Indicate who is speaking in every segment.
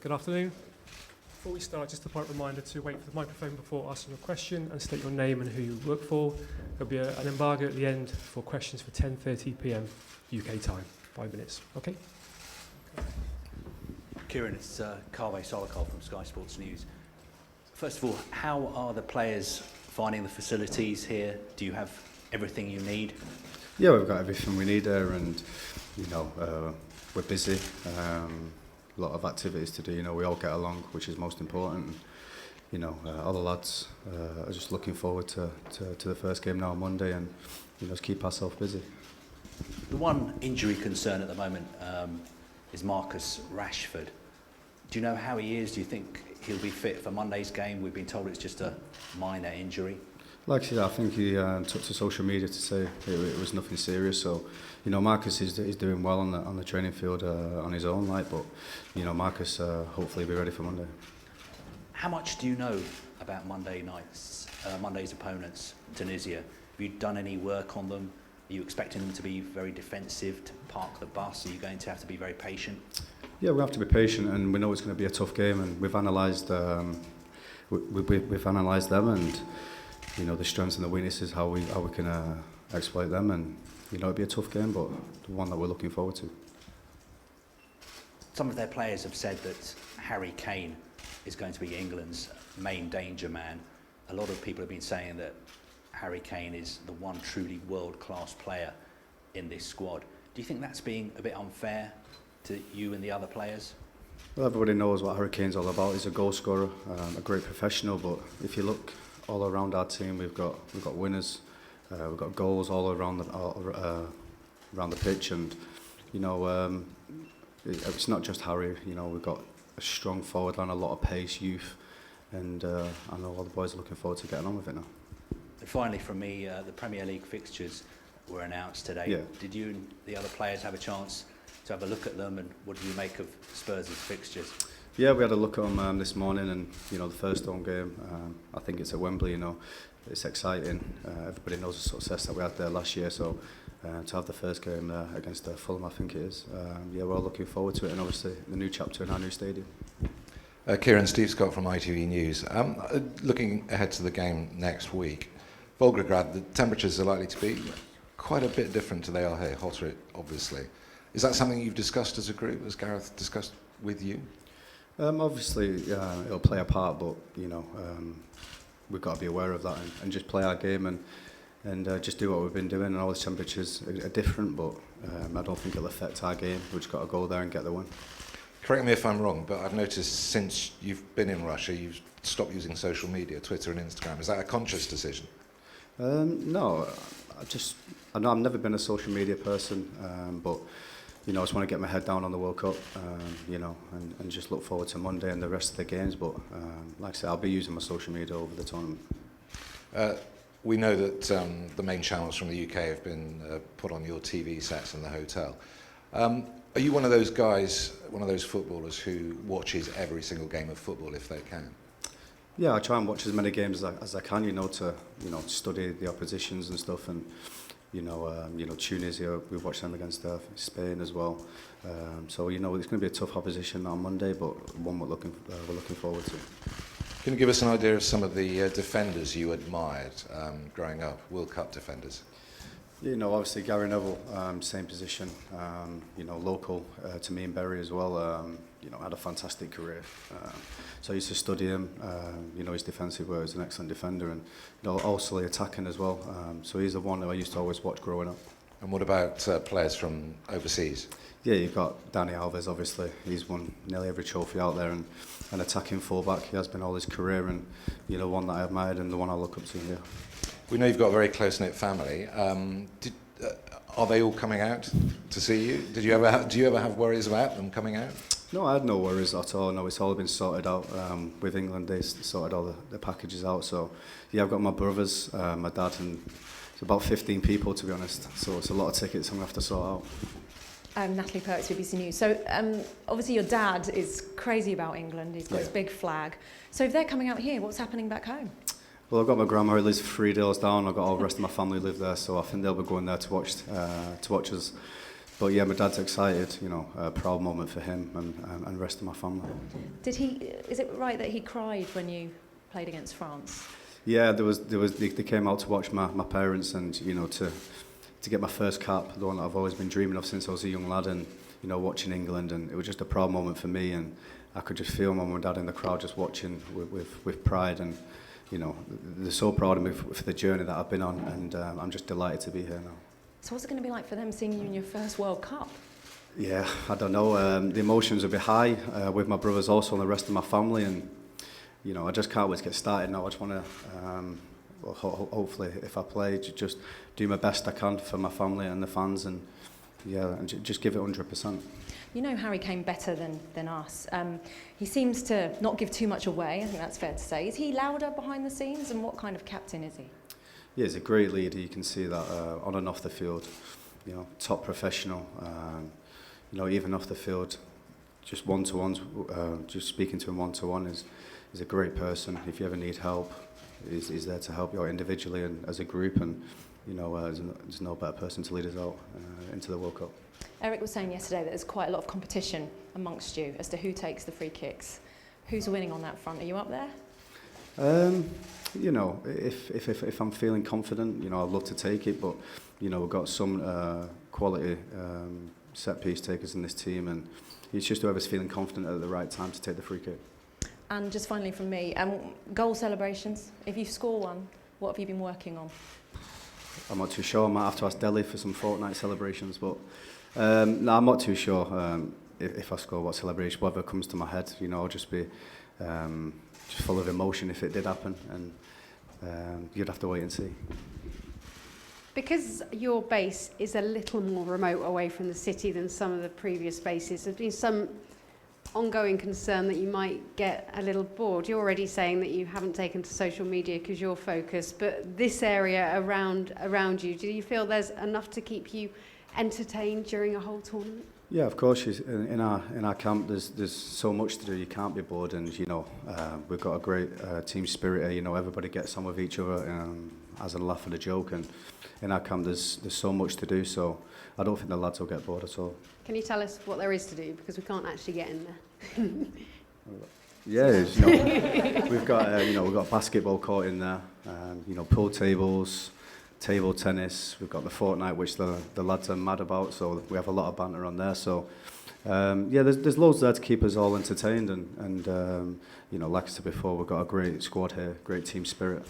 Speaker 1: Good afternoon. Before we start, just a polite reminder to wait for the microphone before asking your question and state your name and who you work for. There'll be an embargo at the end for questions for 10:30 p.m. UK time. 5 minutes. Okay?
Speaker 2: Kieran, it's Carve Solokol from Sky Sports News. First of all, how are the players finding the facilities here? Do you have everything you need?
Speaker 3: Yeah, we've got everything we need there, and we're busy. A lot of activities to do. We all get along, which is most important. All the lads are just looking forward to the first game now on Monday, and just keep ourselves busy.
Speaker 2: The one injury concern at the moment is Marcus Rashford. Do you know how he is? Do you think he'll be fit for Monday's game? We've been told it's just a minor injury.
Speaker 3: Like I said, I think he took to social media to say it was nothing serious. So, Marcus is doing well on the training field on his own, but Marcus hopefully will be ready for Monday.
Speaker 2: How much do you know about Monday's opponents, Tunisia? Have you done any work on them? Are you expecting them to be very defensive, to park the bus? Are you going to have to be very patient?
Speaker 3: Yeah, we have to be patient, and we know it's going to be a tough game, and we've analysed we've analysed them, and the strengths and the weaknesses, how we can exploit them, and it'll be a tough game, but the one that we're looking forward to.
Speaker 2: Some of their players have said that Harry Kane is going to be England's main danger man. A lot of people have been saying that Harry Kane is the one truly world-class player in this squad. Do you think that's being a bit unfair to you and the other players?
Speaker 3: Well, everybody knows what Harry Kane's all about. He's a goal scorer, a great professional, but if you look all around our team, we've got winners, we've got goals all around the pitch, and it's not just Harry. We've got a strong forward line, a lot of pace, youth, and I know all the boys are looking forward to getting on with it now.
Speaker 2: And finally, from me, the Premier League fixtures were announced today.
Speaker 3: Yeah.
Speaker 2: Did you and the other players have a chance to have a look at them, and what do you make of Spurs' fixtures?
Speaker 3: Yeah, we had a look at them this morning, and the first home game, I think it's at Wembley. It's exciting. Everybody knows the success that we had there last year, so to have the first game there against Fulham, I think it is. We're all looking forward to it, and obviously the new chapter in our new stadium.
Speaker 4: Kieran, Steve Scott from ITV News. Looking ahead to the game next week, Volgograd, the temperatures are likely to be quite a bit different to they are here, hotter obviously. Is that something you've discussed as a group? Has Gareth discussed with you?
Speaker 3: Obviously, it'll play a part, but we've got to be aware of that and just play our game and just do what we've been doing. And all the temperatures are different, but I don't think it'll affect our game. We've just got to go there and get the win.
Speaker 4: Correct me if I'm wrong, but I've noticed since you've been in Russia, you've stopped using social media, Twitter and Instagram. Is that a conscious decision?
Speaker 3: No, I've never been a social media person, but I just want to get my head down on the World Cup, and just look forward to Monday and the rest of the games. But like I said, I'll be using my social media over the tournament.
Speaker 4: We know that the main channels from the UK have been put on your TV sets in the hotel. Are you one of those guys, one of those footballers who watches every single game of football if they can?
Speaker 3: Yeah, I try and watch as many games as I can, to study the oppositions and stuff, and Tunisia, we watched them against Spain as well. So it's going to be a tough opposition on Monday, but one we're looking forward to.
Speaker 4: Can you give us an idea of some of the defenders you admired growing up, World Cup defenders?
Speaker 3: Obviously Gary Neville, same position. Local to me and Berry as well. Had a fantastic career. So I used to study him. His defensive work, he's an excellent defender, and also attacking as well. So he's the one that I used to always watch growing up.
Speaker 4: And what about players from overseas?
Speaker 3: Yeah, you've got Dani Alves, obviously. He's won nearly every trophy out there, and an attacking fullback. He has been all his career, and one that I admired and the one I look up to. Yeah.
Speaker 4: We know you've got a very close-knit family. Are they all coming out to see you? Do you ever have worries about them coming out?
Speaker 3: No, I had no worries at all. No, it's all been sorted out with England. They sorted all the packages out. So, yeah, I've got my brothers, my dad, and it's about 15 people, to be honest. So it's a lot of tickets I'm going to have to sort out.
Speaker 5: Natalie Perks, BBC News. So obviously your dad is crazy about England. He's got his big flag. So if they're coming out here, what's happening back home?
Speaker 3: Well, I've got my grandma who lives 3 doors down. I've got all the rest of my family live there, so I think they'll be going there to watch us But yeah, my dad's excited, you know, a proud moment for him and the rest of my family.
Speaker 5: Is it right that he cried when you played against France?
Speaker 3: Yeah, they came out to watch my parents, and you know, to get my first cap, the one that I've always been dreaming of since I was a young lad, and you know, watching England, and it was just a proud moment for me, and I could just feel my mum and dad in the crowd just watching with pride, and you know, they're so proud of me for the journey that I've been on, and I'm just delighted to be here now.
Speaker 5: So what's it going to be like for them seeing you in your first World Cup?
Speaker 3: Yeah, I don't know. The emotions will be high with my brothers also and the rest of my family, and you know, I just can't wait to get started now. I just want to, hopefully, if I play, just do my best I can for my family and the fans, and yeah, and just give it 100%.
Speaker 5: You know Harry Kane better than us. He seems to not give too much away. I think that's fair to say. Is he louder behind the scenes, and what kind of captain is he?
Speaker 3: Yeah, he's a great leader. You can see that on and off the field. You know, top professional. You know, even off the field, just one-to-ones, just speaking to him one-to-one is a great person. If you ever need help, he's there to help you out individually and as a group. And you know, there's no better person to lead us out into the World Cup.
Speaker 5: Eric was saying yesterday that there's quite a lot of competition amongst you as to who takes the free kicks. Who's winning on that front? Are you up there?
Speaker 3: You know, if I'm feeling confident, you know, I'd love to take it, but you know, we've got some quality set piece takers in this team, and it's just whoever's feeling confident at the right time to take the free kick.
Speaker 5: And just finally from me, goal celebrations. If you score one, what have you been working on?
Speaker 3: I'm not too sure. I might have to ask Delhi for some Fortnite celebrations, but no, I'm not too sure if I score what celebration, whatever comes to my head. You know, I'll just be just full of emotion if it did happen, and you'd have to wait and see.
Speaker 6: Because your base is a little more remote away from the city than some of the previous bases, there's been some ongoing concern that you might get a little bored. You're already saying that you haven't taken to social media because you're focused, but this area around you, do you feel there's enough to keep you entertained during a whole tournament?
Speaker 3: Yeah, of course. In our camp, there's so much to do. You can't be bored, and you know, we've got a great team spirit here. You know, everybody gets on with each other, as a laugh and a joke. And in our camp, there's so much to do. So I don't think the lads will get bored at all.
Speaker 6: Can you tell us what there is to do, because we can't actually get in there?
Speaker 3: Yeah, you know, we've got a basketball court in there. You know, pool tables, table tennis. We've got the Fortnite, which the lads are mad about. So we have a lot of banter on there. So yeah, there's loads there to keep us all entertained, and you know, like I said before, we've got a great squad here, great team spirit,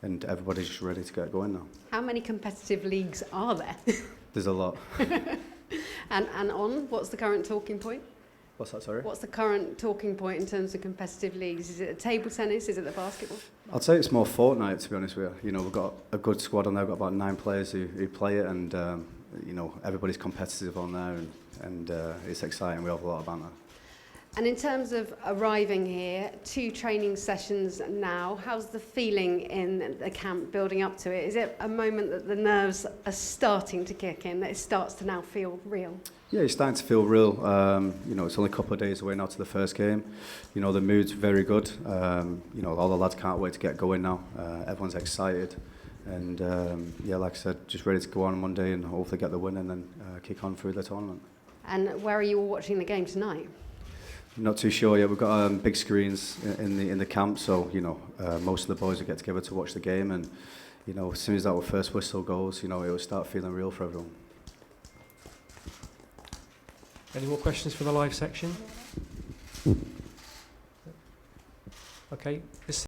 Speaker 3: and everybody's just ready to get going now.
Speaker 6: How many competitive leagues are there?
Speaker 3: There's a lot.
Speaker 6: And what's the current talking point?
Speaker 3: What's that, sorry?
Speaker 6: What's the current talking point in terms of competitive leagues? Is it the table tennis? Is it the basketball?
Speaker 3: I'd say it's more Fortnite, to be honest with you. You know, we've got a good squad on there. We've got about 9 players who play it, and you know, everybody's competitive on there, and it's exciting. We have a lot of banter.
Speaker 6: And in terms of arriving here, 2 training sessions now, how's the feeling in the camp building up to it? Is it a moment that the nerves are starting to kick in, that it starts to now feel real?
Speaker 3: Yeah, it's starting to feel real. You know, it's only a couple of days away now to the first game. You know, the mood's very good. You know, all the lads can't wait to get going now. Everyone's excited. And yeah, like I said, just ready to go on Monday and hopefully get the win and then kick on through the tournament.
Speaker 6: And where are you all watching the game tonight?
Speaker 3: Not too sure yet. We've got big screens in the camp, so you know, most of the boys will get together to watch the game, and you know, as soon as that first whistle goes, you know, it will start feeling real for everyone.
Speaker 1: Any more questions for the live section? Okay, this